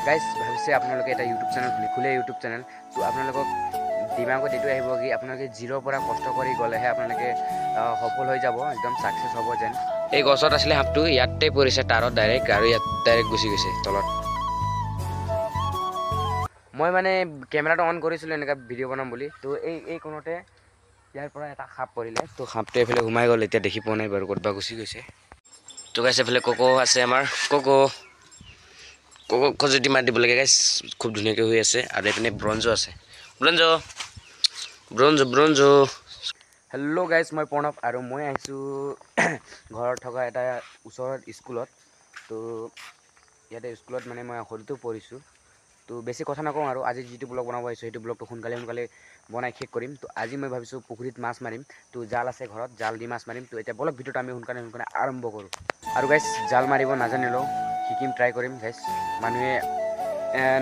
Guys ভাবিছে আপোনালোকে এটা ইউটিউব চেনেল খোলে ইউটিউব চেনেল তো আপোনালোকক দিমাগত এইটো আহিব কি আপোনালোকে জিৰ'ৰ পৰা কষ্ট কৰি গ'লেহে আপোনালোকে সফল হৈ যাব, একদম ছাকচেছ হ'ব যেন। এই গছত আছিলে সাপটো, ইয়াতে পৰিছে তাৰত ডাইৰেক্ট, আৰু ইয়াত ডাইৰেক্ট গুচি গৈছে তলত। মই মানে কেমেৰাটো অন কৰিছিলোঁ এনেকুৱা ভিডিঅ' বনাম বুলি, তো এই কোণতে ইয়াৰ পৰা এটা সাপ পৰিলে, তো সাপটো এইফালে সোমাই গ'ল, এতিয়া দেখি পোৱা নাই বাৰু ক'ৰবাত গুচি গৈছে। তো গাইছ এইফালে কোকো আছে আমাৰ, কোকো যদি মাত দিব লাগে গাইছ, খুব ধুনীয়াকৈ হৈ আছে। আৰু এইপিনে ব্ৰঞ্জো আছে, ব্ৰঞ্জো। হেল্ল' গাইজ, মই প্ৰণৱ আৰু মই আহিছোঁ ঘৰত থকা এটা ওচৰত স্কুলত। তো ইয়াতে স্কুলত মানে মই সৰুতেও পঢ়িছোঁ। তো বেছি কথা নকওঁ আৰু আজি যিটো ব্লগ বনাব আহিছোঁ সেইটো ব্লগটো সোনকালে বনাই শেষ কৰিম। তো আজি মই ভাবিছোঁ পুখুৰীত মাছ মাৰিম, তো জাল আছে ঘৰত, জাল দি মাছ মাৰিম। তো এতিয়া বলক ভিডিঅ'টো আমি সোনকালে আৰম্ভ কৰোঁ। আৰু গাইজ জাল মাৰিব নাজানিলেও শিকিম, ট্ৰাই কৰিম গাইজ। মানুহে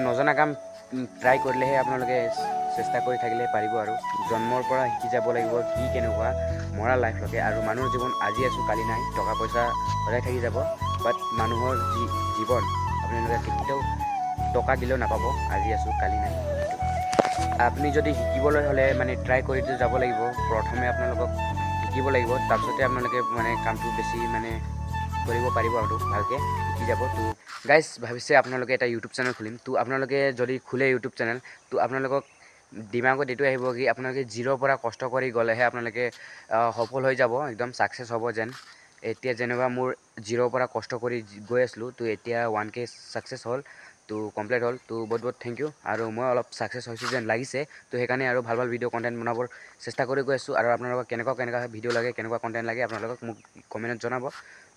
নজনা কাম ট্ৰাই কৰিলেহে আপোনালোকে চেষ্টা কৰি থাকিলে পাৰিব, আৰু জন্মৰ পৰা শিকি যাব লাগিব কি কেনেকুৱা মৰা লাইফলৈকে। আৰু মানুহৰ জীৱন আজি আছোঁ কালি নাই, টকা পইচা সদায় থাকি যাব, বাট মানুহৰ জীৱন আপোনালোকে কেতিয়াও টকা দিলেও নাপাব, আজি আছোঁ কালি নাই। আপুনি যদি শিকিবলৈ হ'লে মানে ট্ৰাই কৰি যাব লাগিব। প্ৰথমে আপোনালোকক শিকিব লাগিব, তাৰপিছতে আপোনালোকে মানে কামটো বেছি মানে কৰিব পাৰিব আৰু ভালকৈ শিকি যাব। তো গাইজ ভাবিছে আপোনালোকে এটা ইউটিউব চেনেল খুলিম, তো আপোনালোকে যদি খোলে ইউটিউব চেনেল, তো আপোনালোকক দিমাগত এইটো আহিব কি আপোনালোকে জিৰ'ৰ পৰা কষ্ট কৰি গ'লেহে আপোনালোকে সফল হৈ যাব, একদম ছাকচেছ হ'ব যেন। এতিয়া যেনেকুৱা মোৰ জিৰ'ৰ পৰা কষ্ট কৰি গৈ আছিলোঁ, তো এতিয়া 1K ছাকচেছ হ'ল, তো কমপ্লিট হ'ল। তো বহুত বহুত থেংক ইউ। আৰু মই অলপ ছাকচেছ হৈছোঁ যেন লাগিছে, তো সেইকাৰণে আৰু ভাল ভাল ভিডিঅ' কণ্টেণ্ট বনাবৰ চেষ্টা কৰি গৈ আছোঁ। আৰু আপোনালোকক কেনেকুৱা ভিডিঅ' লাগে, কেনেকুৱা কণ্টেণ্ট লাগে আপোনালোকক মোক কমেণ্টত জনাব।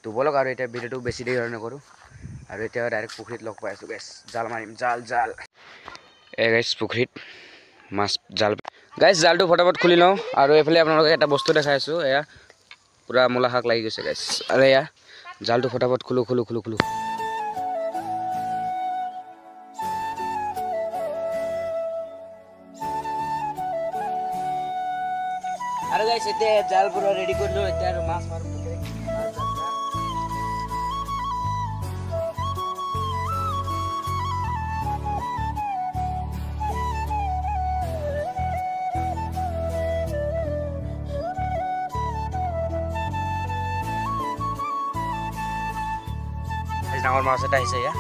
তো বলক আৰু এতিয়া ভিডিঅ'টো বেছি দেৰি নকৰোঁ, আৰু এতিয়া ডাইৰেক্ট পুখুৰীত লগ পাই আছোঁ গাইছ। জাল মাৰিম, জাল গাইছ পুখুৰীত মাছ জাল। গাইছ জালটো ফটাফট খুলি লওঁ, আৰু এইফালে আপোনালোকে এটা বস্তু দেখাই আছোঁ, এয়া পূৰা মূলা শাক লাগি গৈছে গাইছ। আৰু এয়া জালটো ফটাফট খোলো। আৰু গাইছ এতিয়া জাল পুৰা ৰেডি কৰিলোঁ, এতিয়া আৰু মাছ মাৰোঁ। ডাঙৰ মাছ এটা আহিছে, এয়া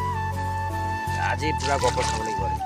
আজি পুৰা গপত খাব লাগিব আৰু।